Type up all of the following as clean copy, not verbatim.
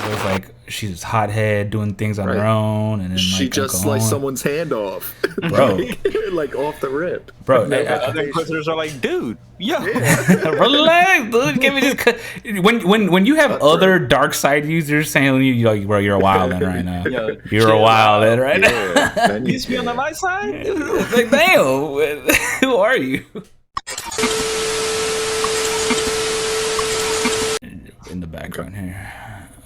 it was like she's hothead doing things on her own, and then she just sliced someone's hand off, bro, like off the rip, bro. Other Inquisitors are like, dude, relax, dude. Give me just when you have other dark side users saying you like, bro, you're a wildin' right now. You're a wildin' right now. You used to be on the light side. Like, damn, who are you? In the background here.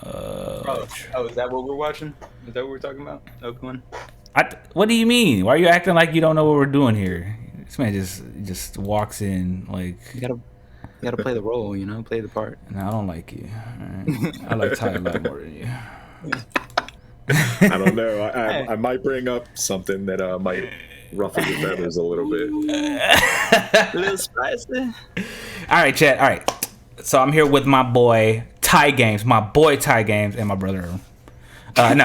Is that what we're watching? Is that what we're talking about? Obi-Wan? What do you mean? Why are you acting like you don't know what we're doing here? This man just walks in like You gotta play the role, play the part. No, I don't like you. Right? I like Ty a lot more than you. I don't know. I might bring up something that might ruffle your feathers a little bit. A little spicy. All right, chat. All right. So I'm here with my boy Tygames, and my brother. No.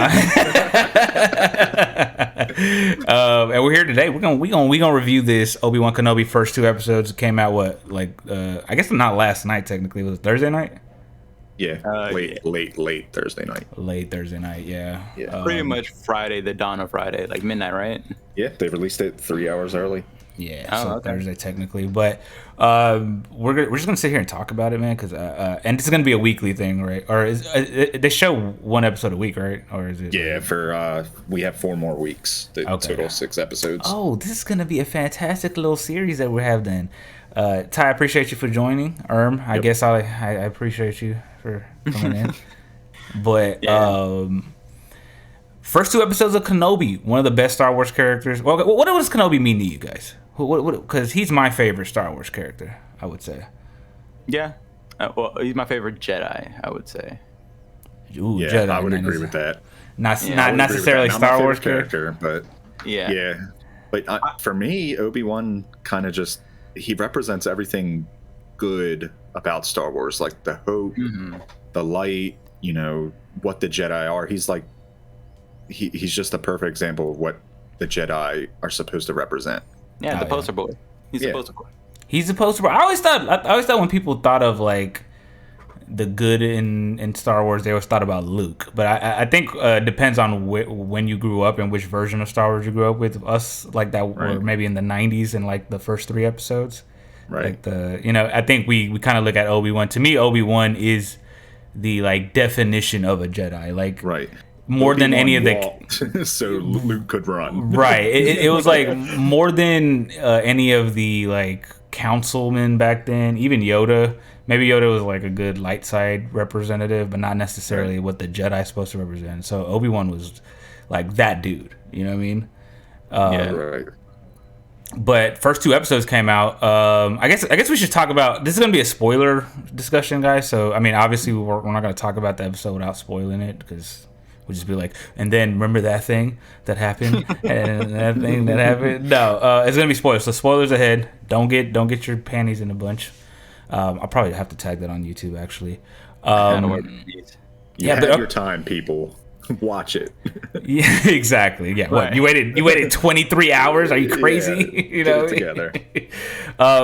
And we're here today. We're gonna review this Obi-Wan Kenobi first 2 episodes. It came out I guess not last night technically. Was it Thursday night? Yeah, late Thursday night. Late Thursday night, yeah. Pretty much Friday, the dawn of Friday, like midnight, right? Yeah, they released it 3 hours early. Yeah, okay. Thursday technically, but we're just gonna sit here and talk about it, man. Because and this is gonna be a weekly thing, right? Or they show 1 episode a week, right? Or is it? Yeah, for we have 4 more weeks. Total 6 episodes. Oh, this is gonna be a fantastic little series that we have then. Ty, I appreciate you for joining. I guess I appreciate you for coming in. But first 2 episodes of Kenobi, one of the best Star Wars characters. Well, what does Kenobi mean to you guys? Because he's my favorite Star Wars character, I would say. Yeah. Well, he's my favorite Jedi, I would say. Ooh, yeah, Jedi, I would agree with that. Not necessarily Star Wars character, but yeah. But for me, Obi-Wan kind of he represents everything good about Star Wars, like the hope, the light, what the Jedi are. He's like, he's just a perfect example of what the Jedi are supposed to represent. Yeah, the poster boy. He's the poster boy. He's the poster boy. I always thought when people thought of like the good in Star Wars, they always thought about Luke. But I think it depends on when you grew up and which version of Star Wars you grew up with. Us like that were maybe in the 90s and like the first 3 episodes. Right. Like I think we kind of look at Obi-Wan. To me, Obi-Wan is the like definition of a Jedi. Like more Obi-Wan than any of the so Luke could run. Right. It was like more than any of the like councilmen back then. Even Yoda. Maybe Yoda was like a good light side representative, but not necessarily what the Jedi's supposed to represent. So Obi-Wan was like that dude. You know what I mean? Right. But first 2 episodes came out. I guess we should talk about. This is gonna be a spoiler discussion, guys. So I mean, obviously we're not gonna talk about the episode without spoiling it because we'll just be like, and then remember that thing that happened and that thing that happened. No, it's gonna be spoilers. So spoilers ahead. Don't get your panties in a bunch. I'll probably have to tag that on YouTube actually. You have your time, people. Watch it. Yeah, exactly. Yeah. Right. What you waited 23 hours? Are you crazy? Yeah, get it together.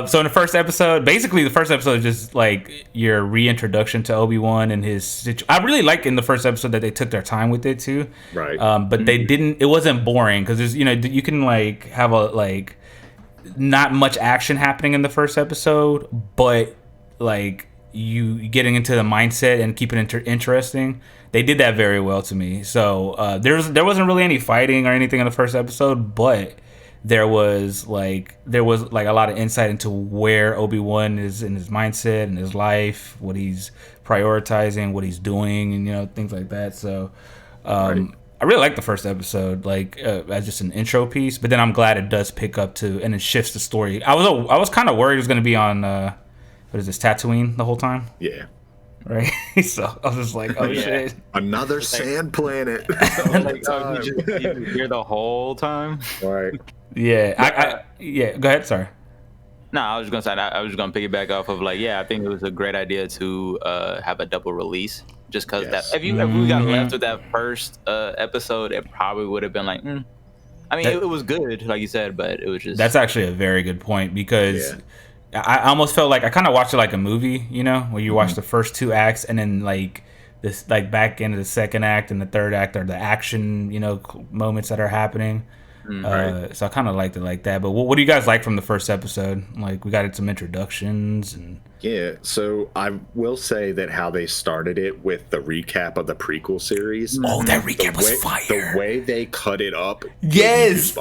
So in the first episode, basically the first episode is just like your reintroduction to Obi-Wan and his I really like in the first episode that they took their time with it too. Right. But they didn't. It wasn't boring because there's you can like have a like not much action happening in the first episode, but like you getting into the mindset and keeping it interesting. They did that very well to me. So there wasn't really any fighting or anything in the first episode, but there was like a lot of insight into where Obi-Wan is in his mindset and his life, what he's prioritizing, what he's doing, and things like that. So I really like the first episode, like as just an intro piece. But then I'm glad it does pick up and it shifts the story. I was kind of worried it was going to be on what is this, Tatooine the whole time? Yeah. Right, so I was just like, "Oh shit, another sand planet!" You hear the whole time, right? Yeah, Go ahead, sorry. No, I was just gonna say I was just gonna piggyback off of I think it was a great idea to have a double release, just because that if we got left with that first episode, it probably would have been like, I mean, it was good, like you said, but it was just. That's actually a very good point because. I almost felt like I kind of watched it like a movie, where you watch the first 2 acts and then like this like back into the second act and the third act are the action, moments that are happening. Right. So I kind of liked it like that. But what do you guys like from the first episode? Like, we got some introductions and. Yeah, so I will say that how they started it with the recap of the prequel series. Oh, that recap was fire. The way they cut it up. Yes,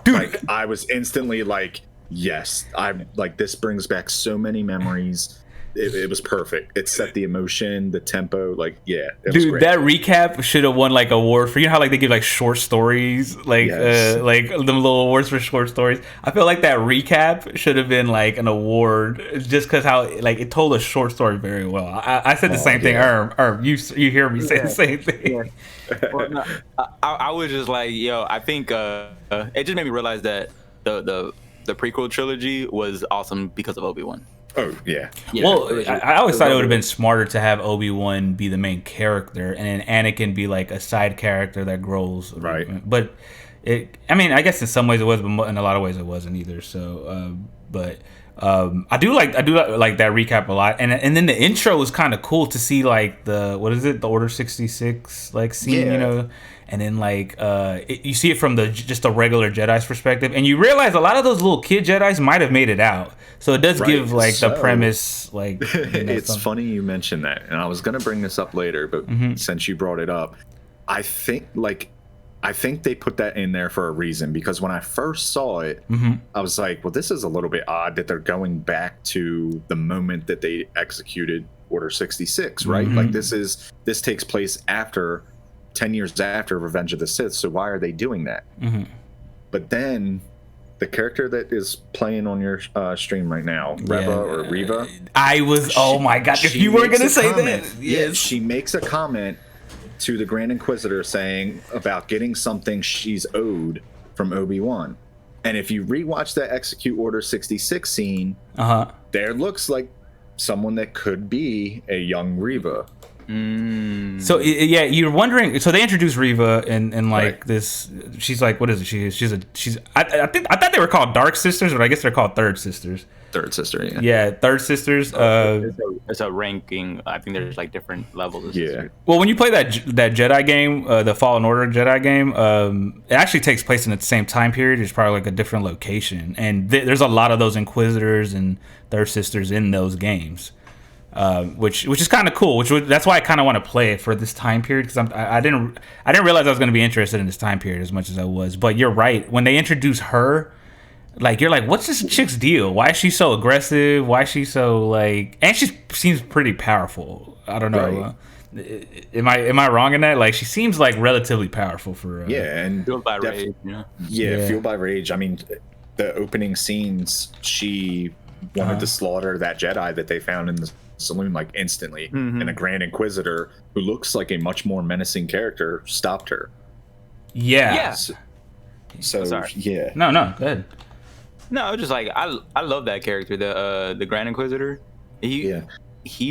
dude. Like, I was instantly like, yes, I'm like, this brings back so many memories. It was perfect. It set the emotion, the tempo, like, yeah. Dude, that recap should have won like award for, how like they give like short stories, like yes. Like them little awards for short stories. I feel like that recap should have been like an award just because how like it told a short story very well. I said the same thing. You hear me say the same thing. Yeah. Well, no, I was just like, I think it just made me realize that the prequel trilogy was awesome because of Obi-Wan. Oh, yeah. Well, I always thought it would have been smarter to have Obi-Wan be the main character and then Anakin be like a side character that grows. Right. But I guess in some ways it was, but in a lot of ways it wasn't either. So, I do like that recap a lot. And then the intro was kind of cool to see like the Order 66 like scene, and then like you see it from just a regular Jedi's perspective, and you realize a lot of those little kid Jedi's might have made it out. So it does give like the premise like. It's funny you mentioned that, and I was gonna bring this up later, but since you brought it up, I think they put that in there for a reason, because when I first saw it, I was like, well, this is a little bit odd that they're going back to the moment that they executed Order 66, right? Like this takes place after 10 years after Revenge of the Sith, so why are they doing that? But then the character that is playing on your stream right now, Reva, oh my god, if you were gonna say that, yes, she makes a comment to the Grand Inquisitor saying about getting something she's owed from Obi-Wan. And if you rewatch that Execute Order 66 scene, there looks like someone that could be a young Reva. So you're wondering. So they introduced Reva and like this. She's like, what is it? She's. I thought they were called Dark Sisters, but I guess they're called Third Sisters. Third Sister, yeah. Yeah, Third Sisters. It's a ranking. I think there's like different levels. Of sisters. Well, when you play that Jedi game, the Fallen Order Jedi game, it actually takes place in the same time period. It's probably like a different location, and there's a lot of those Inquisitors and Third Sisters in those games. Which is kind of cool. That's why I kind of want to play it for this time period, because I didn't realize I was going to be interested in this time period as much as I was. But you're right. When they introduce her, like you're like, what's this chick's deal? Why is she so aggressive? Why is she so like? And she seems pretty powerful. I don't know. Right. Am I wrong in that? Like, she seems like relatively powerful for. And fueled by rage. Fueled by rage. I mean, the opening scenes, she wanted to slaughter that Jedi that they found in the saloon like instantly, and a Grand Inquisitor who looks like a much more menacing character stopped her. So sorry. No, go ahead. No, just like I love that character, the Grand Inquisitor. He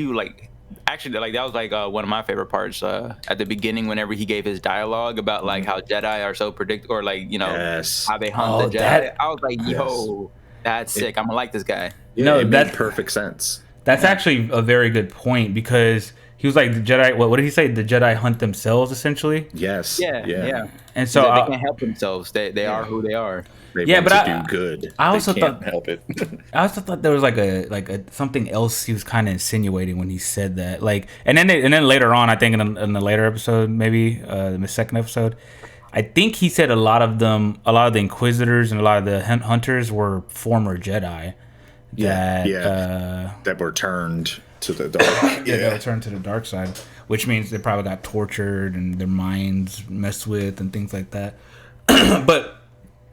like actually like that was like one of my favorite parts at the beginning, whenever he gave his dialogue about like how Jedi are so predictable, or like how they hunt the Jedi. I was like, yo, that's sick. I'm gonna like this guy. It made perfect sense. That's actually a very good point, because he was like, the Jedi, what did he say? The Jedi hunt themselves, essentially? Yes. Yeah. And so they can't help themselves. They are who they are. They want to do good. I also can't help it. I also thought there was like a something else he was kind of insinuating when he said that. Like, and then later on, I think in the later episode, maybe the second episode, I think he said a lot of the Inquisitors and a lot of the hunters were former Jedi. That were turned to the dark. That were turned to the dark side, which means they probably got tortured and their minds messed with and things like that. But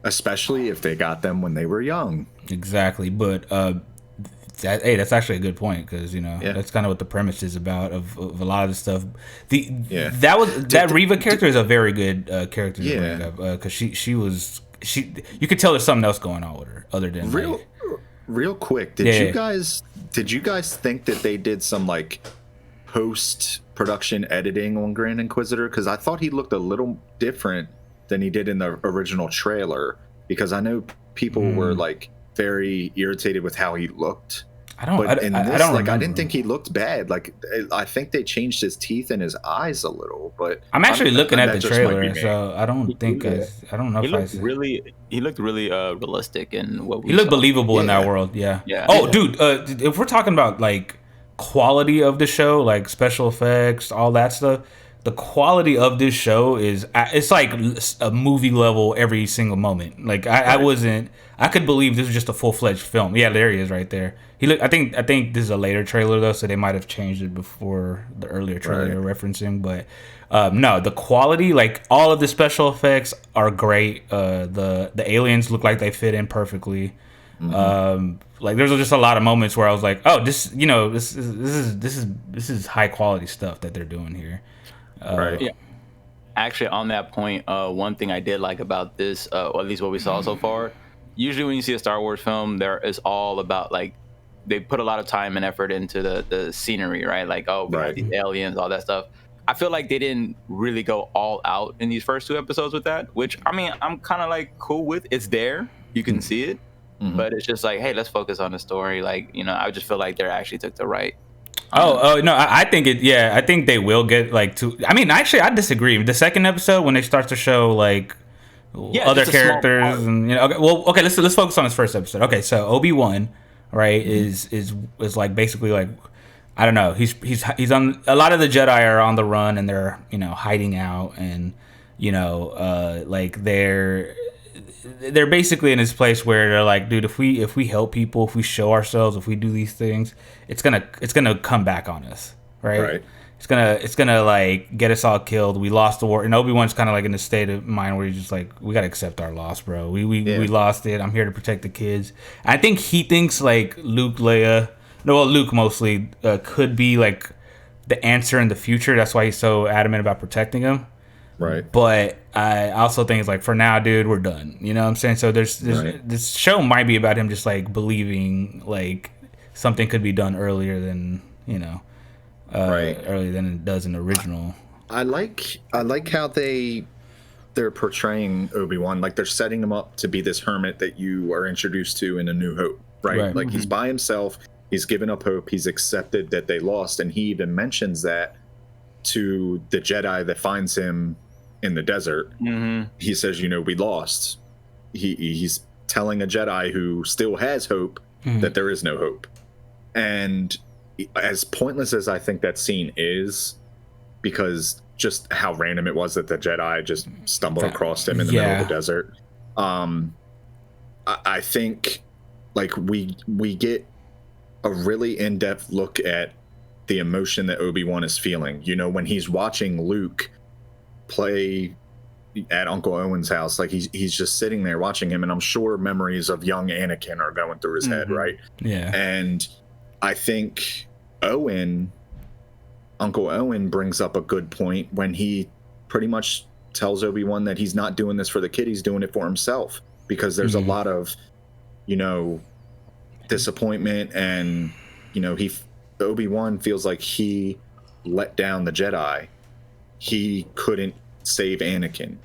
especially if they got them when they were young. Exactly. But that's actually a good point, because that's kind of what the premise is about of a lot of the stuff. That Reva character is a very good character to bring up, because she you could tell there's something else going on with her other than real quick, did you guys think that they did some like post-production editing on Grand Inquisitor? Because I thought he looked a little different than he did in the original trailer, because I know people were like very irritated with how he looked. But in this, don't like, I remember. didn't think he looked bad. Like, I think they changed his teeth and his eyes a little. But I'm actually looking at the just might be trailer, me. so I don't think I don't know He if looked really realistic in what we he looked saw. believable in that Yeah. world. Yeah. Yeah. Oh, dude, if we're talking about like quality of the show, like special effects, all that stuff, the quality of this show is it's like a movie level every single moment. Like I could believe this was just a full-fledged film. Yeah, there he is right there. I think this is a later trailer though, so they might have changed it before the earlier trailer they were referencing. But no, the quality, like all of the special effects are great. The aliens look like they fit in perfectly. Like there's just a lot of moments where I was like, oh, this is high quality stuff that they're doing here. Yeah. Actually, on that point, one thing I did like about this, or at least what we saw so far, usually when you see a Star Wars film, there is all about like they put a lot of time and effort into the scenery, right? Like, oh, we have these aliens, all that stuff. I feel like they didn't really go all out in these first 2 episodes with that, which I mean, I'm kind of like cool with. It's there, you can see it, but it's just like, hey, let's focus on the story. Like, you know, I just feel like they actually took the right. Oh no, I think it. Yeah, I think they will get like to. I mean, actually, I disagree. The second episode when they start to show like other characters and okay, let's focus on this first episode. Okay, so Obi-Wan, right, is like basically like I don't know. He's on a lot of the Jedi are on the run and they're hiding out and like they're basically in this place where they're like, dude, if we help people, if we show ourselves, if we do these things, it's gonna come back on us, right? It's gonna like get us all killed. We lost the war, and Obi-Wan's kind of like in a state of mind where he's just like, we gotta accept our loss, bro. We lost it. I'm here to protect the kids. I think he thinks like Luke mostly could be like the answer in the future. That's why he's so adamant about protecting him. Right. But I also think it's like, for now, dude, we're done. You know what I'm saying? So there's this show might be about him just like believing like something could be done earlier than earlier than it does in the original. I like how they're portraying Obi-Wan, like they're setting him up to be this hermit that you are introduced to in A New Hope, right? Like he's by himself, he's given up hope, he's accepted that they lost, and he even mentions that to the Jedi that finds him in the desert. He says, we lost. He's telling a Jedi who still has hope that there is no hope. And as pointless as I think that scene is, because just how random it was that the Jedi just stumbled across him in the middle of the desert, I think like we get a really in-depth look at the emotion that Obi-Wan is feeling. When he's watching Luke play at Uncle Owen's house, like he's just sitting there watching him, and I'm sure memories of young Anakin are going through his head, right? Yeah. And I think Uncle Owen brings up a good point when he pretty much tells Obi-Wan that he's not doing this for the kid, he's doing it for himself, because there's a lot of disappointment, and Obi-Wan feels like he let down the Jedi. He couldn't save Anakin,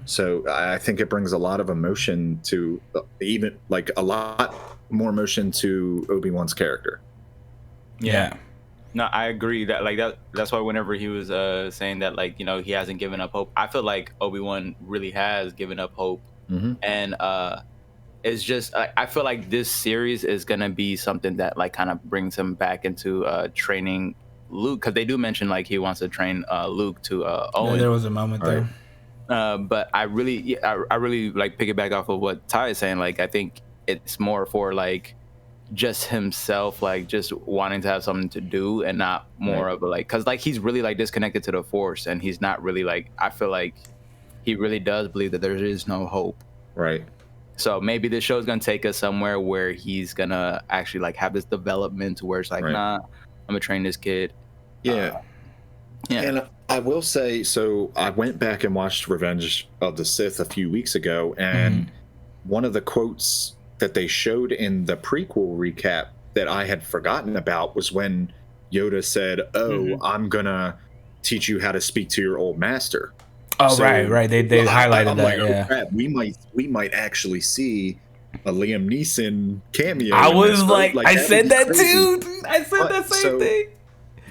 So I think it brings a lot of emotion to even like a lot more emotion to Obi-Wan's character. Yeah. No, I agree that's why whenever he was saying that, like, he hasn't given up hope, I feel like Obi-Wan really has given up hope. And it's just I feel like this series is gonna be something that like kind of brings him back into training Luke, because they do mention like he wants to train Luke to Owen. Yeah, there was a moment there. But I really like piggyback off of what Ty is saying. Like, I think it's more for like just himself, like just wanting to have something to do, and not more of a like, because like he's really like disconnected to the Force, and he's not really like, I feel like he really does believe that there is no hope. Right. So maybe this show is gonna take us somewhere where he's gonna actually like have this development where it's like, nah, I'm gonna train this kid. Yeah. And I will say, so I went back and watched Revenge of the Sith a few weeks ago, and one of the quotes that they showed in the prequel recap that I had forgotten about was when Yoda said, I'm gonna teach you how to speak to your old master. Oh, so, right. They highlighted that. Like, crap, we might actually see a Liam Neeson cameo. I was like, I said that too. I said that same thing.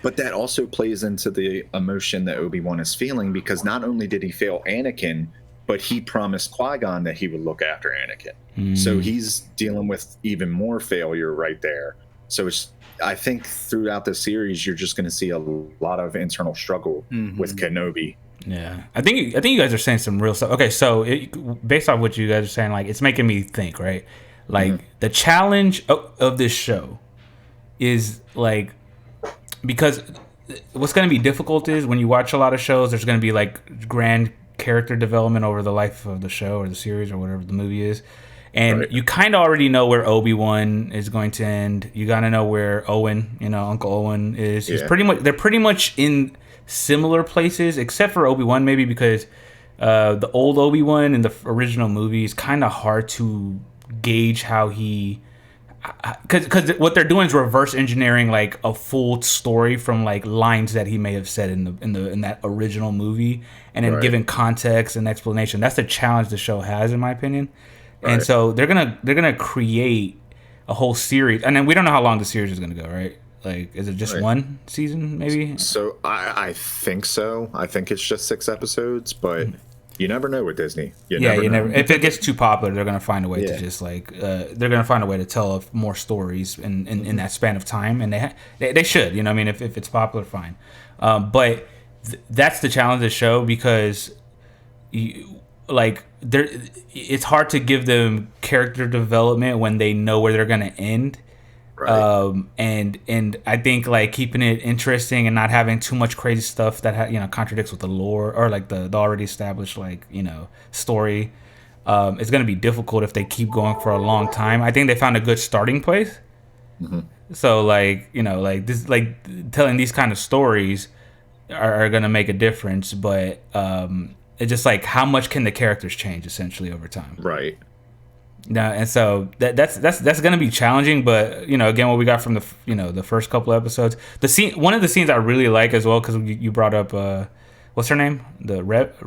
But that also plays into the emotion that Obi-Wan is feeling, because not only did he fail Anakin, but he promised Qui-Gon that he would look after Anakin. So he's dealing with even more failure right there. So I think throughout the series, you're just going to see a lot of internal struggle with Kenobi. Yeah, I think you guys are saying some real stuff. Okay, so based off what you guys are saying, like, it's making me think, right? Like the challenge of this show is like, because what's going to be difficult is when you watch a lot of shows, there's going to be like grand character development over the life of the show or the series or whatever the movie is. And you kind of already know where Obi-Wan is going to end. You got to know where Owen, Uncle Owen is. He's they're pretty much in similar places, except for Obi-Wan, maybe, because the old Obi-Wan in the original movie is kind of hard to gauge how he, because what they're doing is reverse engineering like a full story from like lines that he may have said in that original movie, and then giving context and explanation. That's the challenge the show has, in my opinion. And so they're gonna create a whole series, and then we don't know how long the series is gonna go, right? Like, is it just one season, maybe? So I think so. I think it's just 6 episodes, but you never know with Disney. You never. If it gets too popular, they're gonna find a way to just like they're gonna find a way to tell more stories in that span of time, and they should. I mean, if it's popular, fine. But that's the challenge of the show, because it's hard to give them character development when they know where they're gonna end. And I think like keeping it interesting and not having too much crazy stuff that contradicts with the lore or like the already established story is going to be difficult if they keep going for a long time. I think they found a good starting place. So like this, like telling these kind of stories are going to make a difference, but it's just like how much can the characters change essentially over time. Right. No, and so that's going to be challenging, but again, what we got from the first couple of episodes, one of the scenes I really like as well, because you brought up what's her name, the Rev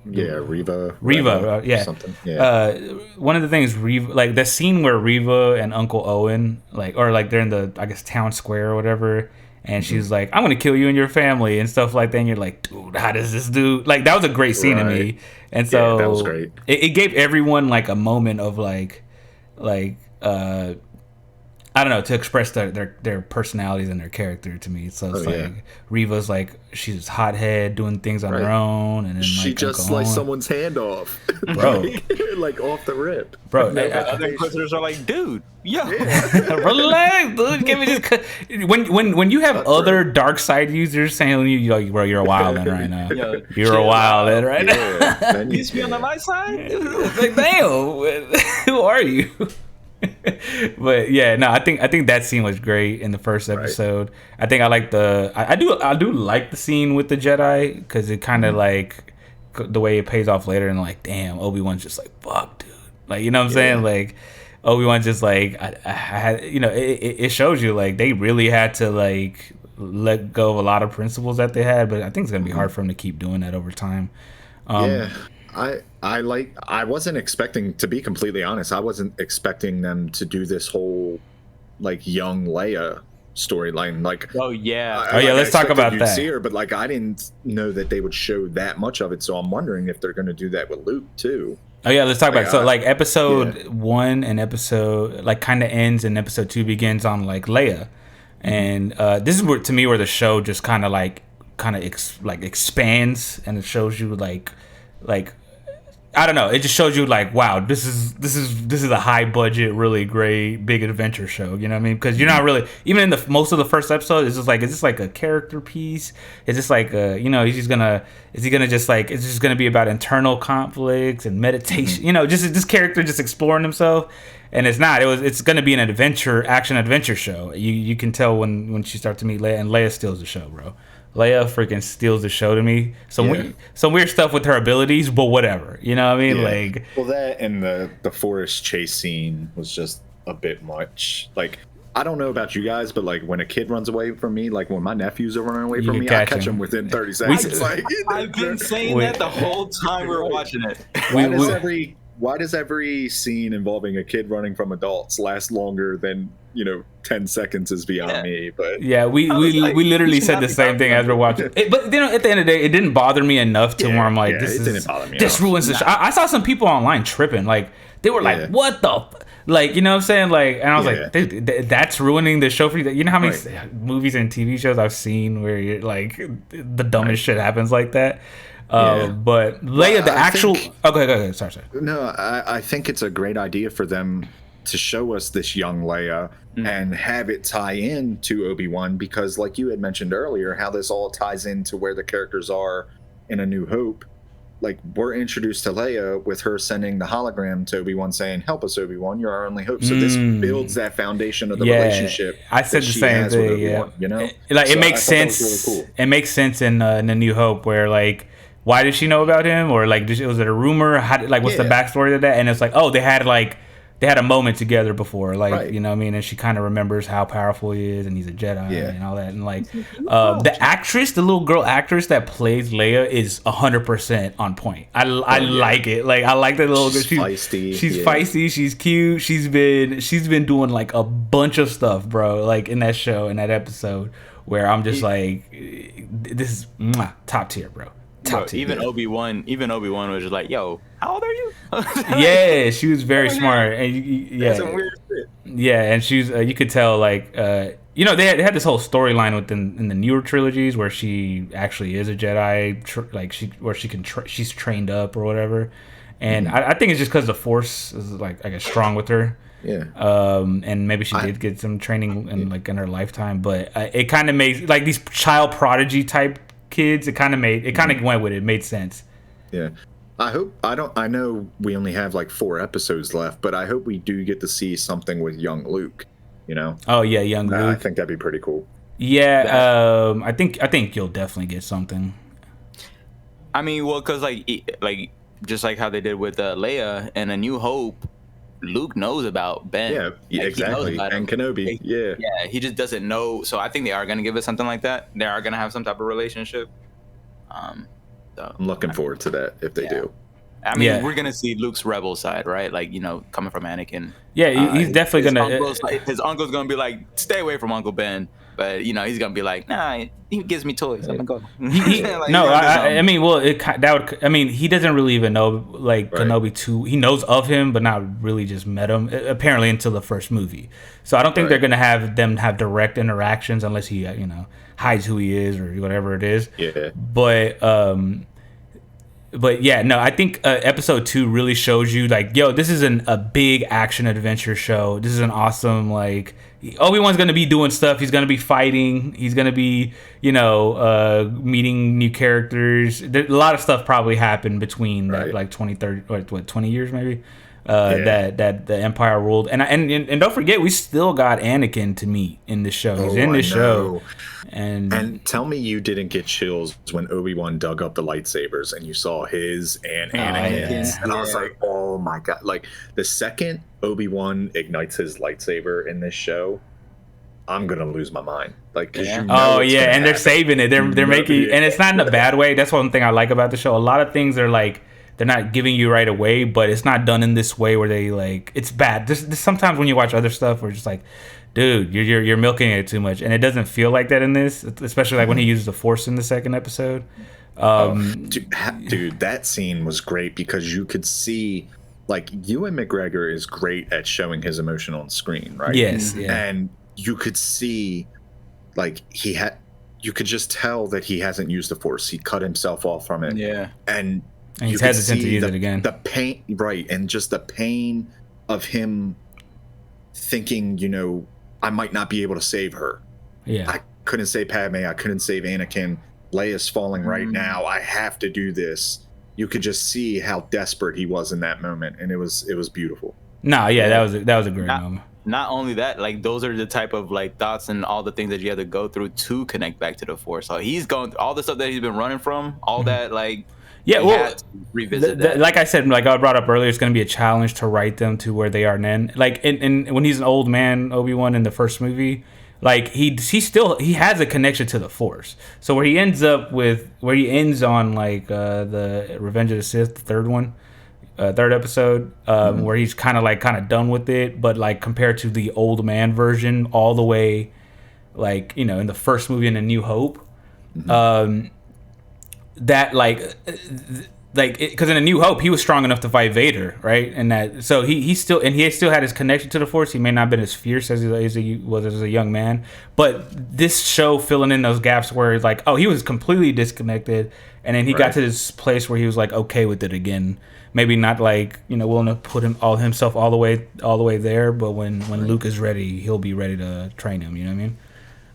Reva, yeah, something. Yeah. One of the things, Reva, like the scene where Reva and Uncle Owen they're in the, I guess, town square or whatever, and she's like, I'm gonna kill you and your family and stuff like that, and you're like, dude, how does this dude, like, that was a great scene to me. And so that was great. It gave everyone like a moment of like I don't know, to express their personalities and their character to me. So it's Reva's like, she's hothead doing things on her own, and then she just sliced someone's hand off, bro, like off the rip, bro. Other inquisitors are like, dude, relax, dude. Give me just when you have other dark side users saying you like, bro, you're a wildin' right now. You're a wildin' right now. You used to be on my side. Like, damn, who are you? But yeah, no, I think that scene was great in the first episode. I think I like I do like the scene with the Jedi, because it kind of like the way it pays off later, and like, damn, Obi-Wan's just like, fuck, dude, like, you know what I'm saying, like Obi-Wan's just like, I had, it shows you like they really had to like let go of a lot of principles that they had, but I think it's gonna be hard for them to keep doing that over time. I wasn't expecting, to be completely honest, I wasn't expecting them to do this whole like young Leia storyline. Like, let's talk about that. See her, but like, I didn't know that they would show that much of it. So I'm wondering if they're going to do that with Luke too. Oh yeah, let's talk about it. So like episode 1 and episode like kind of ends, and episode 2 begins on like Leia, and this is where the show just kind of expands, and it shows you like I don't know, it just shows you like, wow, this is a high budget, really great big adventure show, you know what I mean? Because you're not really, even in the most of the first episode, it's just like, is this like a character piece? Is this like is he gonna just like, it's just gonna be about internal conflicts and meditation, just this character just exploring himself? And it's not. It's gonna be an action adventure show. You can tell when she starts to meet Leia, and Leia steals the show, bro. Leia freaking steals the show to me. Some weird stuff with her abilities, but whatever. You know what I mean? Yeah. Like, well, that and the forest chase scene was just a bit much. Like, I don't know about you guys, but like when a kid runs away from me, like when my nephews are running away from me, I catch them within 30 seconds. I've been saying that the whole time we were watching it. why does every scene involving a kid running from adults last longer than 10 seconds is beyond me? But yeah, we literally said the same thing as we're watching it, but at the end of the day, it didn't bother me enough to where I'm like, didn't bother me. This ruins the show. I saw some people online tripping, like they were like, what the like, you know what I'm saying, like, and I was like, dude, that's ruining the show for you. You know how many movies and TV shows I've seen where you're like the dumbest shit happens like that. But Leia, okay, sorry. No, I think it's a great idea for them to show us this young Leia and have it tie in to Obi-Wan, because like you had mentioned earlier, how this all ties into where the characters are in A New Hope. Like, we're introduced to Leia with her sending the hologram to Obi-Wan saying, "Help us, Obi-Wan, you're our only hope." So this builds that foundation of the relationship. I said the same thing. Like, it makes sense. Really cool. It makes sense in A New Hope, where like, why did she know about him, or like, was it a rumor? What's the backstory to that? And it's like, oh, they had a moment together before, like, you know what I mean? And she kind of remembers how powerful he is, and he's a Jedi and all that. And like, the little girl actress that plays Leia is 100% on point. I like it. Like, I like that little girl. She's feisty. She's feisty. She's cute. She's been doing like a bunch of stuff, bro. Like in that show, in that episode, where I'm just like, this is top tier, bro. Even Obi-Wan was just like, "Yo, how old are you?" Yeah, she was very smart, and that's some weird shit. Yeah, and she's you could tell like they had this whole storyline in the newer trilogies where she actually is a Jedi, she's trained up or whatever, and I think it's just because the Force is like I guess strong with her. Yeah. And maybe she did get some training in her lifetime, but it kind of makes like these child prodigy type kids, it kind of went with it. It made sense. Yeah. I know we only have like 4 episodes left, but I hope we do get to see something with young Luke, Oh yeah, young Luke. I think that'd be pretty cool. Yeah. I think you'll definitely get something. I mean, well, because like just like how they did with Leia and A New Hope, Luke knows about Ben. Yeah, exactly. And Kenobi. Yeah, he just doesn't know. So I think they are going to give us something like that. They are going to have some type of relationship. So I'm looking forward to that if they do. I mean, we're going to see Luke's rebel side, right? Like, coming from Anakin. Yeah, he's definitely going to... His uncle's going to be like, stay away from Uncle Ben. But, he's going to be like, nah, he gives me toys. I'm going to go. He doesn't really even know, like, Kenobi too. He knows of him, but not really just met him, apparently, until the first movie. So I don't think they're going to have them have direct interactions unless he, hides who he is or whatever it is. Yeah. But yeah, no, I think episode 2 really shows you like, yo, this is a big action adventure show. This is an awesome, like, Obi-Wan's going to be doing stuff. He's going to be fighting. He's going to be, meeting new characters. A lot of stuff probably happened between that, like 20, 30, 20 years maybe. That the Empire ruled, and don't forget, we still got Anakin to meet in this show. He's in this show, and tell me you didn't get chills when Obi-Wan dug up the lightsabers and you saw his and Anakin's, and I was like, oh my god! Like the second Obi-Wan ignites his lightsaber in this show, I'm gonna lose my mind. Like, and they're saving it. They're making, and it's not in a bad way. That's one thing I like about the show. A lot of things are like, they're not giving you right away, but it's not done in this way where they like, it's bad. There's sometimes when you watch other stuff, we're just like, dude, you're milking it too much, and it doesn't feel like that in this, especially like when he uses the Force in the second episode. Dude, that scene was great because you could see, like, Ewan McGregor is great at showing his emotion on screen, right? Yes, yeah. And you could see, like, you could just tell that he hasn't used the Force. He cut himself off from it. Yeah. And he's hesitant to use it again. The pain, right, and just the pain of him thinking, I might not be able to save her. Yeah. I couldn't save Padme. I couldn't save Anakin. Leia's falling right now. I have to do this. You could just see how desperate he was in that moment, and it was beautiful. That was a great moment. Not only that, like, those are the type of like thoughts and all the things that you have to go through to connect back to the Force. So he's going through all the stuff that he's been running from, all that, like. Yeah, well, revisit that. Like I said, like I brought up earlier, it's going to be a challenge to write them to where they are then. Like, and when he's an old man, Obi-Wan in the first movie, like he has a connection to the Force. So where he ends on like the Revenge of the Sith, the third one, third episode, where he's kind of done with it, but like compared to the old man version, all the way, like, you know, in the first movie in A New Hope, that like because in A New Hope he was strong enough to fight Vader, right? And that so he still had his connection to the Force. He may not have been as fierce as he was as a young man, but this show filling in those gaps where it's like, oh, he was completely disconnected, and then he got to this place where he was like okay with it again. Maybe not like, you know, willing to put himself all the way there, but when Luke is ready, he'll be ready to train him. You know what I mean?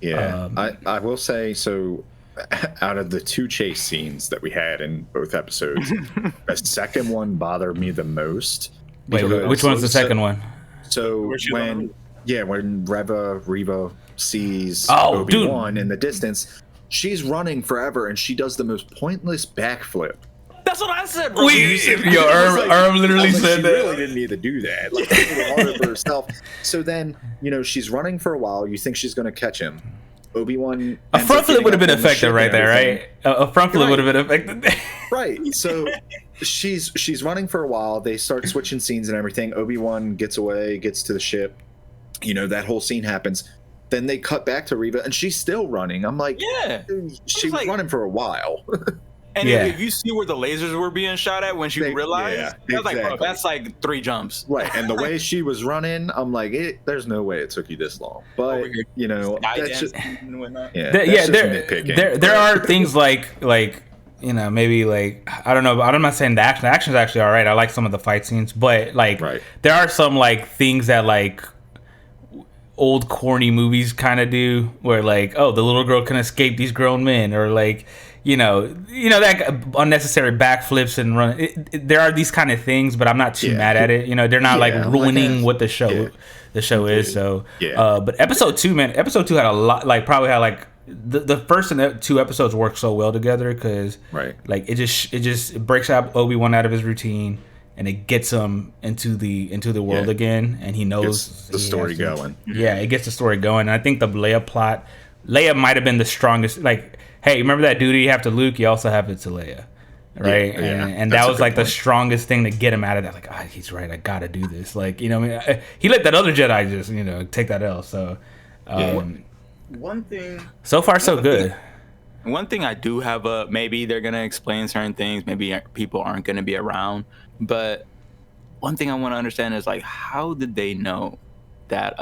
Yeah, I will say so. Out of the two chase scenes that we had in both episodes, the second one bothered me the most. Wait, which one's the second one? So when Reva sees Obi-Wan in the distance, she's running forever and she does the most pointless backflip. That's what I said, bro. Erm literally said that. She really didn't need to do that. Like, she did it harder for herself. So then, you know, she's running for a while. You think she's going to catch him. Obi-Wan. A front flip would have been effective right there, right? A front flip would have been effective. Right. So she's running for a while. They start switching scenes and everything. Obi-Wan gets away, gets to the ship. You know, that whole scene happens. Then they cut back to Reva, and she's still running. I'm like, yeah, she was running for a while. And if you see where the lasers were being shot at when she realized, I was like, bro, that's like 3 jumps. Right. And the way she was running, I'm like, there's no way it took you this long. But, you know, that's just, there are things like, you know, maybe like, I don't know, I'm not saying the action. The action's actually all right. I like some of the fight scenes, but like, there are some like things that like old corny movies kind of do where like, oh, the little girl can escape these grown men, or like, you know that unnecessary backflips and run. There are these kind of things, but I'm not too mad at it. You know, they're not like ruining what the show is. So, but episode 2 had a lot. Like probably had like the first and 2 episodes work so well together because like it just breaks out Obi-Wan out of his routine and it gets him into the world again, and he knows gets the story going. Yeah, it gets the story going. And I think the Leia might have been the strongest. Like, hey, remember that duty you have to Luke? You also have it to Leia, right? And that was like the strongest thing to get him out of that. Like, he's right. I gotta do this. Like, you know, I mean, he let that other Jedi just, you know, take that L. So, one thing. So far, so good. One thing I do have maybe they're gonna explain certain things. Maybe people aren't gonna be around. But one thing I want to understand is like, how did they know that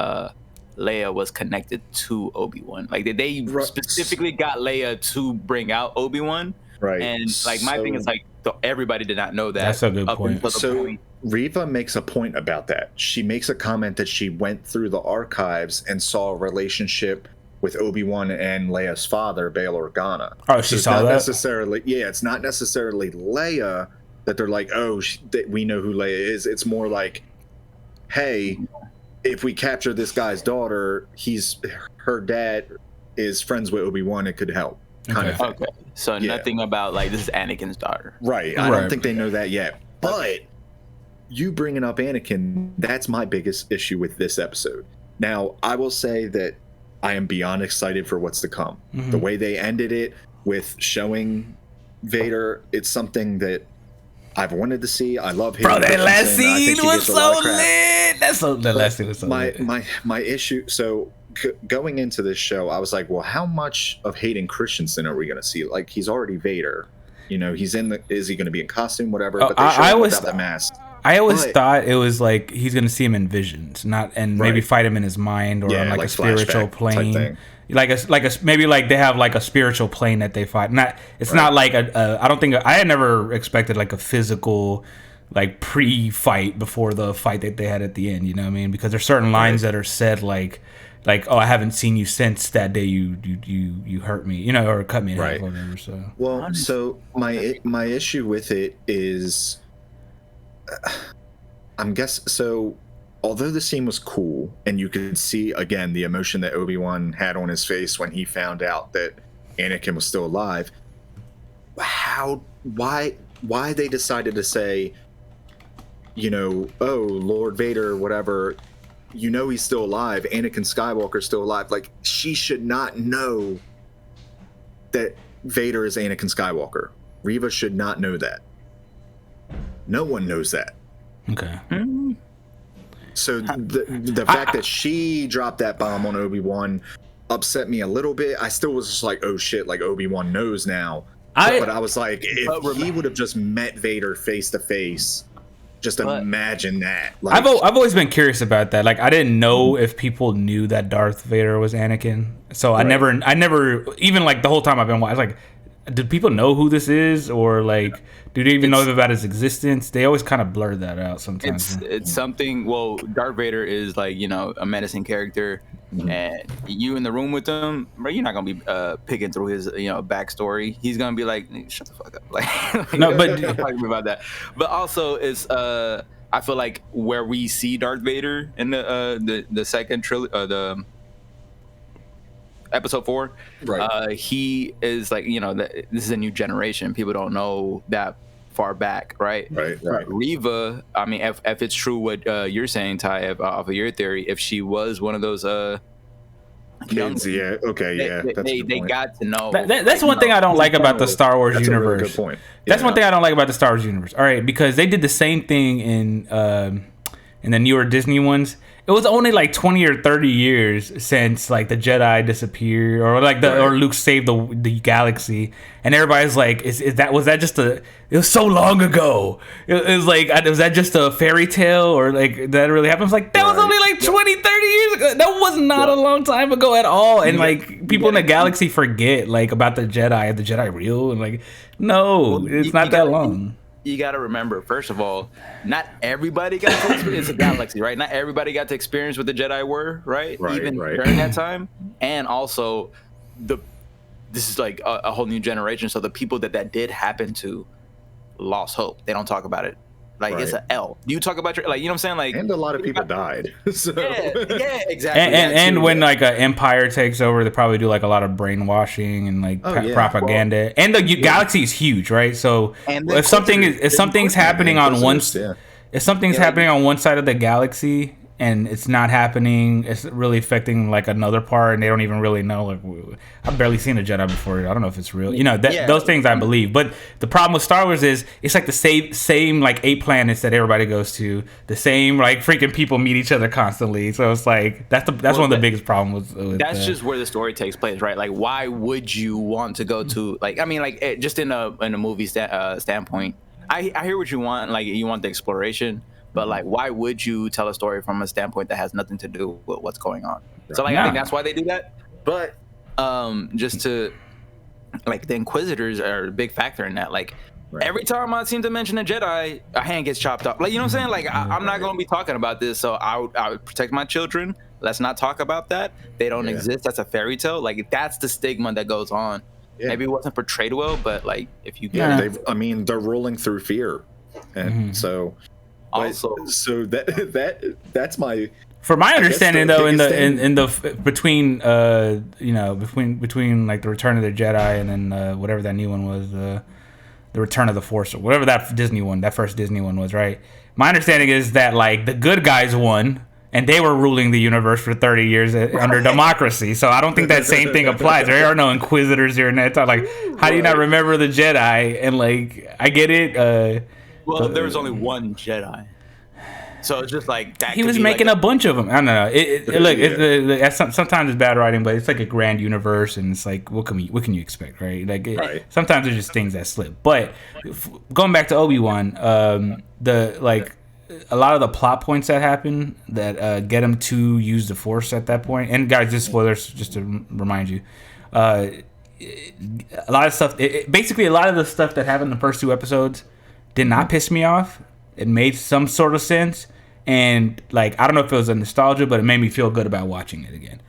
Leia was connected to Obi-Wan? Like, did they specifically got Leia to bring out Obi-Wan? Right. And like, my thing is like, everybody did not know that. That's a good point. So Reva makes a point about that. She makes a comment that she went through the archives and saw a relationship with Obi-Wan and Leia's father, Bail Organa. Oh, she saw that? It's not necessarily Leia that they're like, oh, we know who Leia is. It's more like, hey, if we capture this guy's daughter, her dad is friends with Obi-Wan. It could help, kind of thing. Okay, so nothing about like this is Anakin's daughter. Right. I don't think they know that yet. But you bringing up Anakin, that's my biggest issue with this episode. Now, I will say that I am beyond excited for what's to come. Mm-hmm. The way they ended it with showing Vader, it's something that I've wanted to see. I love him. Bro, that last scene was so lit. The last scene was so lit. My issue. So going into this show, I was like, well, how much of Hayden Christensen are we going to see? Like, he's already Vader. You know, is he going to be in costume, whatever? But they showed him without the mask. I always thought it was like he's going to see him in visions, maybe fight him in his mind or on like a spiritual plane. Maybe like they have like a spiritual plane that they fight. It's not like I don't think I had never expected like a physical like pre-fight before the fight that they had at the end. You know what I mean? Because there's certain lines that are said like oh, I haven't seen you since that day you hurt me, you know, or cut me in half or whatever. So so my issue with it is although the scene was cool and you could see again the emotion that Obi-Wan had on his face when he found out that Anakin was still alive, why they decided to say, you know, oh, Lord Vader, whatever, you know, he's still alive, Anakin Skywalker's still alive. Like, she should not know that Vader is Anakin Skywalker. Reva should not know that. No one knows that. Okay. So the fact that she dropped that bomb on Obi-Wan upset me a little bit. I still was just like, oh shit, like Obi-Wan knows now. But I was like, if he would have just met Vader face to face, just imagine that. Like, I've always been curious about that. Like, I didn't know if people knew that Darth Vader was Anakin. So I never even like the whole time I've been watching, like, do people know who this is, or like, do they even know about his existence? They always kind of blur that out sometimes. It's something. Well, Darth Vader is like, you know, a menacing character, and you in the room with him, bro, you're not gonna be picking through his, you know, backstory. He's gonna be like, shut the fuck up, like no, but talking about that. But also, it's I feel like where we see Darth Vader in the second trilogy, the episode 4, right. He is like, you know, this is a new generation. People don't know that far back, right? Right. Reva, I mean, if it's true what you're saying, Ty, off of your theory, if she was one of those kids, yeah, okay, yeah, they got to know. That's one thing I don't like about the Star Wars universe. A really good point. That's one thing I don't like about the Star Wars universe. All right, because they did the same thing in the newer Disney ones. It was only like 20 or 30 years since like the Jedi disappeared, or like or Luke saved the galaxy, and everybody's like, was that just it was so long ago. It was like, was that just a fairy tale, or like that really happened? I was like, that was only like 20, 30 years ago. That was not a long time ago at all. And like people in the galaxy forget like about the Jedi. Are the Jedi real? And like, no, it's not that long. You got to remember, first of all, not everybody got to experience the galaxy, right? Not everybody got to experience what the Jedi were, right? Even during that time. And also, this is like a whole new generation. So the people that did happen to lost hope. They don't talk about it. Like, it's an L. You talk about your, like, you know what I'm saying? Like, and a lot of people died. So. Yeah, exactly. And when like an empire takes over, they probably do like a lot of brainwashing and like propaganda. Well, and the galaxy is huge, right? So if something's happening on one side of the galaxy and it's not happening, it's really affecting like another part, and they don't even really know. Like, I've barely seen a Jedi before. I don't know if it's real. You know, those things I believe. But the problem with Star Wars is it's like the same like 8 planets that everybody goes to. The same like freaking people meet each other constantly. So it's like that's one of the biggest problems. That's just where the story takes place, right? Like, why would you want to go to, like, I mean, like, just in a movie standpoint, I hear what you want. Like, you want the exploration. But like, why would you tell a story from a standpoint that has nothing to do with what's going on? So like, I think that's why they do that. But just to, like, the Inquisitors are a big factor in that. Like, every time I seem to mention a Jedi, a hand gets chopped off. Like, you know what I'm saying? Like, I'm not going to be talking about this, so I would protect my children. Let's not talk about that. They don't exist. That's a fairy tale. Like, that's the stigma that goes on. Yeah. Maybe it wasn't portrayed well, but like, if you get it, I mean, they're rolling through fear, and so. Also, so that's my. For my understanding, though, in the between between like the Return of the Jedi and then whatever that new one was, the Return of the Force, or whatever that first Disney one was, right? My understanding is that like the good guys won, and they were ruling the universe for 30 years under democracy. So I don't think that same thing applies. There are no Inquisitors here and that time. Like, how do you not remember the Jedi? And like, I get it. Well, there was only one Jedi, so it's just like that. He was making like a bunch of them. I don't know. Look, sometimes it's bad writing, but it's like a grand universe, and it's like, what can you expect, right? Like, sometimes there's just things that slip. But going back to Obi-Wan, a lot of the plot points that happen that get him to use the Force at that point. And guys, just spoilers, just to remind you. A lot of stuff. Basically, a lot of the stuff that happened in the first 2 episodes did not piss me off. It made some sort of sense, and like, I don't know if it was a nostalgia, but it made me feel good about watching it again.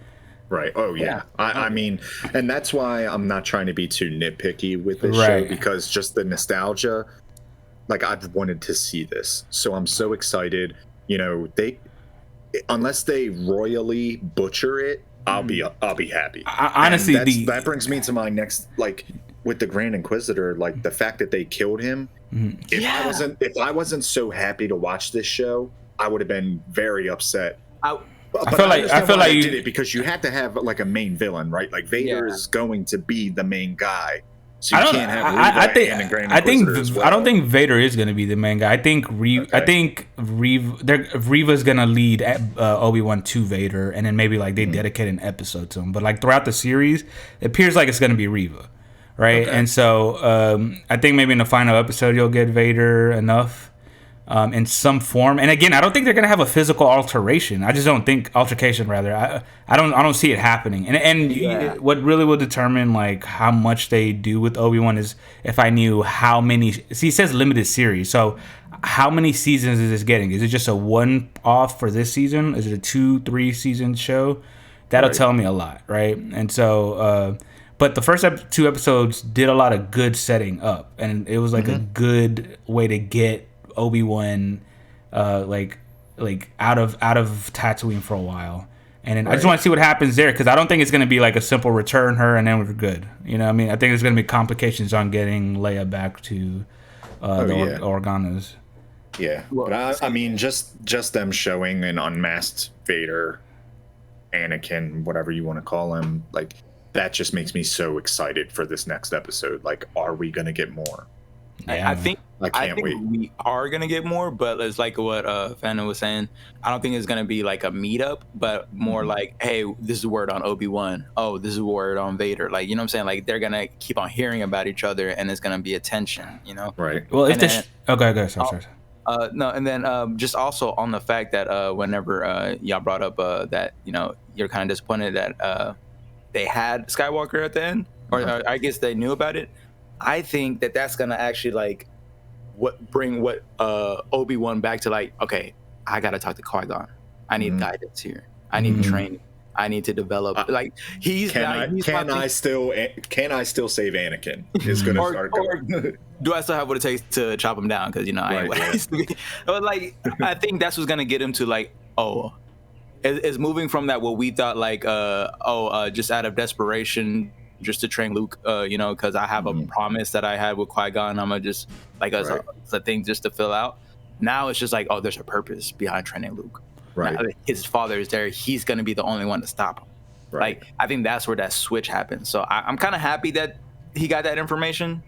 Right. Oh yeah. I mean, and that's why I'm not trying to be too nitpicky with this show, because just the nostalgia, like, I've wanted to see this, so I'm so excited. You know, unless they royally butcher it, I'll be happy. Honestly, that brings me to my next, like, with the Grand Inquisitor, like the fact that they killed him. If I wasn't so happy to watch this show, I would have been very upset. I feel like you did it because you had to have like a main villain, right? Like, Vader is going to be the main guy. So you can't have Reva and the Grand Inquisitor as well. I don't think Vader is going to be the main guy. I think Reva's going to lead Obi-Wan to Vader, and then maybe like they dedicate an episode to him. But like throughout the series, it appears like it's going to be Reva, right? And so I think maybe in the final episode you'll get Vader enough. In some form, and again, I don't think they're gonna have a physical altercation. I just don't think altercation. Rather, I don't see it happening. And what really will determine like how much they do with Obi-Wan is if I knew how many. See, it says limited series, so how many seasons is this getting? Is it just a one-off for this season? Is it a 2-3 season show? That'll tell me a lot, right? And so, but the first 2 episodes did a lot of good setting up, and it was like a good way to get Obi-Wan like out of Tatooine for a while, and then I just want to see what happens there, because I don't think it's going to be like a simple return her and then we're good, you know what I mean? I think there's going to be complications on getting Leia back to the Organas. But I mean just them showing an unmasked Vader, Anakin, whatever you want to call him, like that just makes me so excited for this next episode. Like, are we going to get more? I think can't wait. We are gonna get more, but it's like what Fando was saying. I don't think it's gonna be like a meetup, but more like, hey, this is word on Obi-Wan. Oh, this is word on Vader. Like, you know what I'm saying? Like, they're gonna keep on hearing about each other, and it's gonna be a tension. You know? Right. Well, if this, okay, sorry. No, and then just also on the fact that whenever y'all brought up that you're kind of disappointed that they had Skywalker at the end, or I guess they knew about it. I think that that's gonna actually like bring Obi-Wan back to like, okay, I gotta talk to Qui-Gon. I need guidance here. I need training. I need to develop. Like can I still save Anakin? Is gonna start going. Do I still have what it takes to chop him down? Because I ain't what I used to be. But like, I think that's what's gonna get him to like, it's moving from that what we thought like, just out of desperation, just to train Luke, because I have a promise that I had with Qui-Gon. I'm gonna just like as a thing just to fill out. Now it's just like, there's a purpose behind training Luke. Right. Now, his father is there. He's gonna be the only one to stop him. Right. Like, I think that's where that switch happens. So I'm kind of happy that he got that information.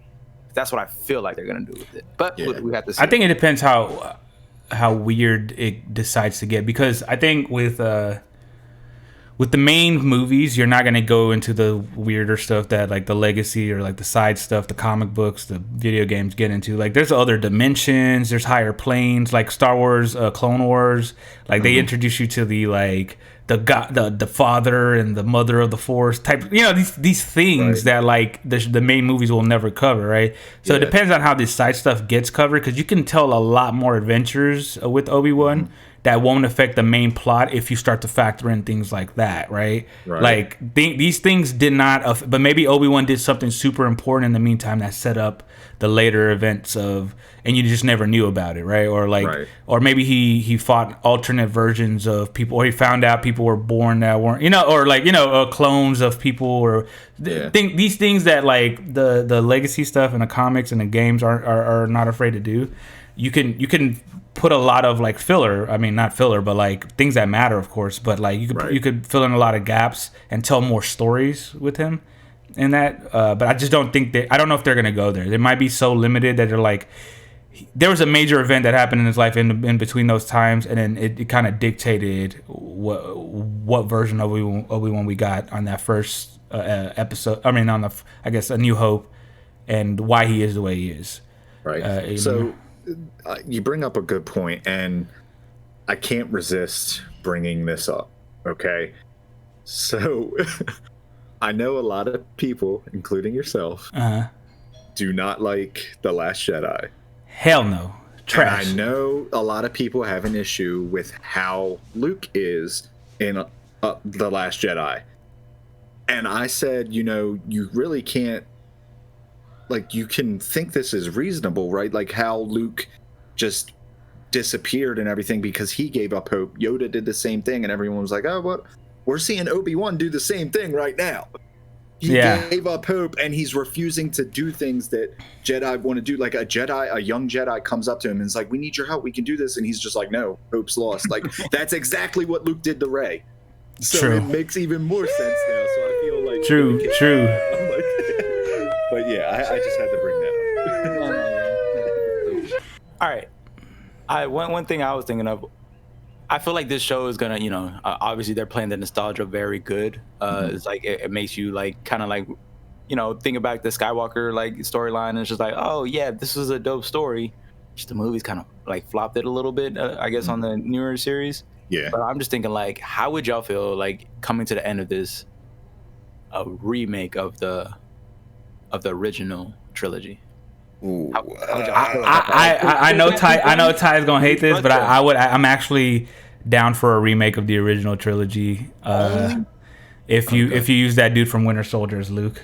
That's what I feel like they're gonna do with it. But we have to see. I think it depends how weird it decides to get, because I think with the main movies, you're not going to go into the weirder stuff that like the legacy or like the side stuff, the comic books, the video games get into. Like, there's other dimensions, there's higher planes, like Star Wars, Clone Wars. Like, they introduce you to the like the father and the mother of the Force type. These things that like the main movies will never cover, right? So it depends on how this side stuff gets covered, because you can tell a lot more adventures with Obi-Wan. That won't affect the main plot if you start to factor in things like that, right? Like, these things did not, but maybe Obi-Wan did something super important in the meantime that set up the later events and you just never knew about it, right? Or like, or maybe he fought alternate versions of people, or he found out people were born that weren't, or like, clones of people, or these things that like the legacy stuff in the comics and the games are not afraid to do. You can put a lot of like filler. I mean, not filler, but like things that matter, of course. But like you could fill in a lot of gaps and tell more stories with him in that. But I just don't think I don't know if they're gonna go there. They might be so limited that they're like, there was a major event that happened in his life in between those times, and then it kind of dictated what version of Obi-Wan we got on that first episode. I mean, on I guess A New Hope, and why he is the way he is. Right. You bring up a good point, and I can't resist bringing this up, okay? So, I know a lot of people, including yourself, do not like The Last Jedi. Hell no. Trash. And I know a lot of people have an issue with how Luke is in The Last Jedi. And I said, you really can't, like, you can think this is reasonable, right? Like how Luke just disappeared and everything because he gave up hope. Yoda did the same thing, and everyone was like, oh, what? We're seeing Obi-Wan do the same thing right now. He gave up hope, and he's refusing to do things that Jedi want to do. Like a young Jedi comes up to him and is like, we need your help. We can do this. And he's just like, no, hope's lost. Like, that's exactly what Luke did to Rey. So it makes even more sense now. So I feel like... True. But yeah, I just had to bring that up. All right. One thing I was thinking of, I feel like this show is gonna, obviously they're playing the nostalgia very good. It's like it makes you like kind of like, think about the Skywalker like storyline, and it's just like, oh yeah, this is a dope story. Just the movie's kind of like flopped it a little bit, I guess, on the newer series. Yeah. But I'm just thinking like, how would y'all feel like coming to the end of this, a remake of the original trilogy? Ooh, I know Ty's gonna hate this, but I'm actually down for a remake of the original trilogy. If you use that dude from Winter Soldier as Luke.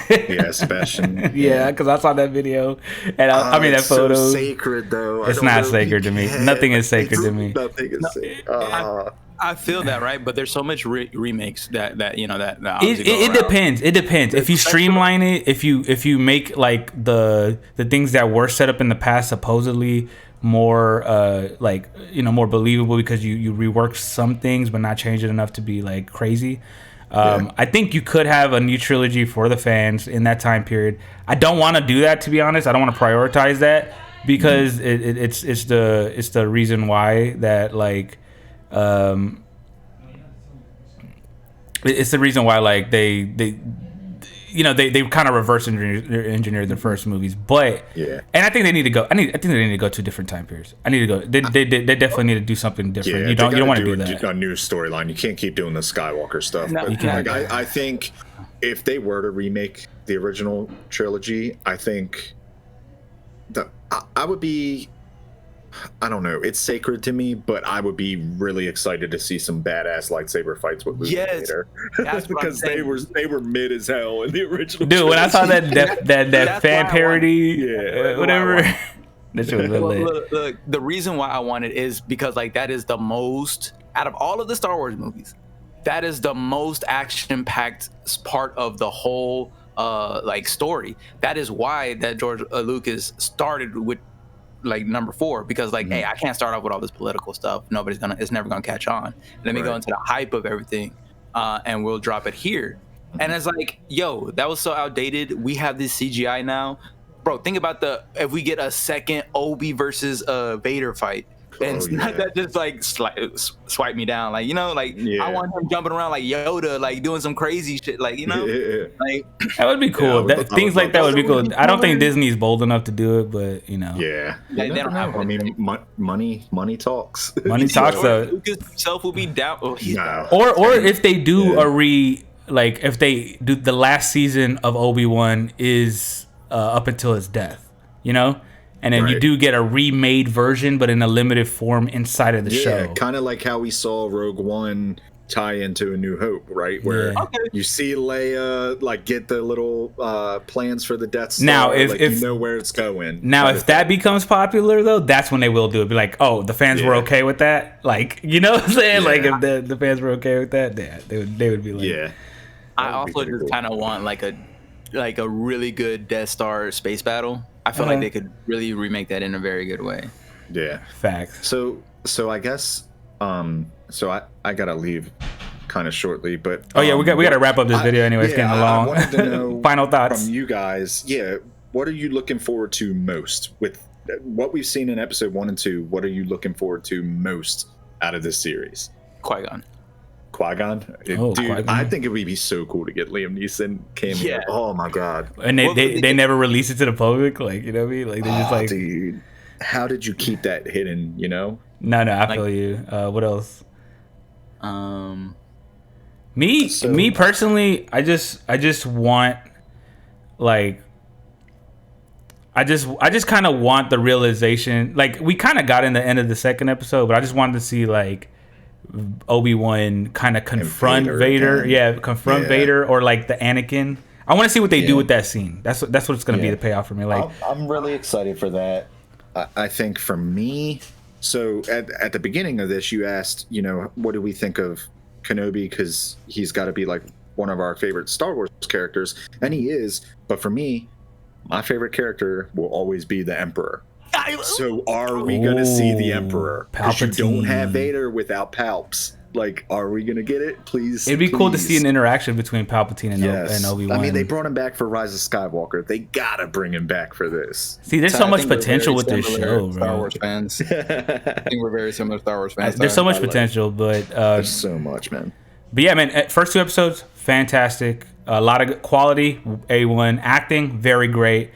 Yeah, Sebastian. Yeah, because I saw that video, and I mean that photo. So sacred though. It's not sacred to me. Nothing is sacred to me. Nothing is sacred. I feel that, right? But there's so much remakes that it depends. It depends. If you streamline it, if you make like the things that were set up in the past supposedly more more believable because you rework some things but not change it enough to be like crazy. I think you could have a new trilogy for the fans in that time period. I don't want to do that, to be honest. I don't want to prioritize that because it's the reason why that like. It's the reason why like they kind of reverse engineered the first movies, but and I think they need to go. I think they need to go to different time periods. I need to go. They definitely need to do something different. Yeah, you don't want to do that. A new storyline. You can't keep doing the Skywalker stuff. No, but you can't. Like, I think if they were to remake the original trilogy, I think that I would be. I don't know. It's sacred to me, but I would be really excited to see some badass lightsaber fights with Luke and Vader. Because they were mid as hell in the original. Dude, when I saw that fan parody, whatever. That shit was lit. The reason why I want it is because like that is the most out of all of the Star Wars movies. That is the most action-packed part of the whole like story. That is why that George Lucas started with like number 4 because like hey, I can't start off with all this political stuff. It's never gonna catch on. Let me go into the hype of everything, and we'll drop it here. And it's like, yo, that was so outdated. We have this CGI now, bro. Think about if we get a second Obi versus Vader fight. And that just like swipe me down, like I want him jumping around like Yoda, like doing some crazy shit, like like that would be cool. Things like that would be cool. I don't think Disney's bold enough to do it, but they don't have. I mean, money talks. Money talks. Lucas himself will be down. Oh, he's down. Or if they do if they do the last season of Obi-Wan is up until his death, and then you do get a remade version, but in a limited form inside of the show. Yeah, kind of like how we saw Rogue One tie into A New Hope, right? Where you see Leia like get the little plans for the Death Star. Now, if you know where it's going. Now, if that becomes popular, though, that's when they will do it. Be like, oh, the fans were okay with that. Like, you know what I'm saying? Like, if the fans were okay with that, they would be like, yeah. I also just kind of want like a really good Death Star space battle. I feel like they could really remake that in a very good way. Yeah, facts. So I guess so I gotta leave kind of shortly, but we gotta wrap up this video anyway. It's getting long. I wanted to know final thoughts from you guys. Yeah, what are you looking forward to most with what we've seen in episode 1 and 2? What are you looking forward to most out of this series? Qui-Gon. Dude, Qui-Gon. I think it would be so cool to get Liam Neeson cameo. Oh my god! And they never release it to the public, like you know what I mean? Like they just like, dude, how did you keep that hidden? No, I feel you. What else? Me personally, I just want like. I just kind of want the realization. Like we kind of got in the end of the second episode, but I just wanted to see like Obi-Wan kind of confront Vader. Vader or like the Anakin. I want to see what they do with that scene. That's what it's going to be the payoff for me. Like I'm really excited for that. I think for me, so at the beginning of this, you asked, what do we think of Kenobi? Because he's got to be like one of our favorite Star Wars characters, and he is. But for me, my favorite character will always be the Emperor. So are we going to see the Emperor? Because you don't have Vader without Palps. Like, are we gonna get it? Please. It'd be cool to see an interaction between Palpatine and Obi-Wan. I mean, they brought him back for Rise of Skywalker. They gotta bring him back for this. See, there's so much potential with this show, bro. Star Wars fans. I think we're very similar Star Wars fans. There's so much potential, but there's so much, man. But yeah, man, first 2 episodes, fantastic. A lot of good quality, A1 acting, very great.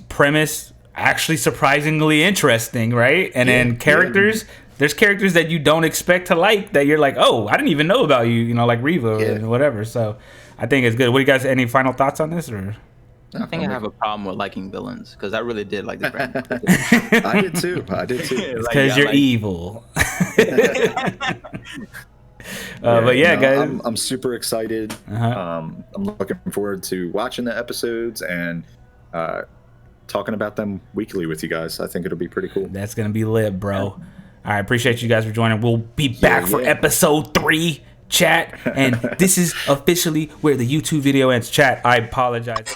Premise, actually surprisingly interesting, right? And then characters. There's characters that you don't expect to like that you're like, oh, I didn't even know about you, you know, like Reva or whatever. So I think it's good. What do you guys, any final thoughts on this? Or I think I have a problem with liking villains because I really did like the brand. I did too. It's because you're evil. But yeah, guys, I'm super excited. I'm looking forward to watching the episodes and talking about them weekly with you guys. I think it'll be pretty cool. That's gonna be lit, bro. All right, appreciate you guys for joining. We'll be back for episode 3, chat. And this is officially where the YouTube video ends. Chat, I apologize.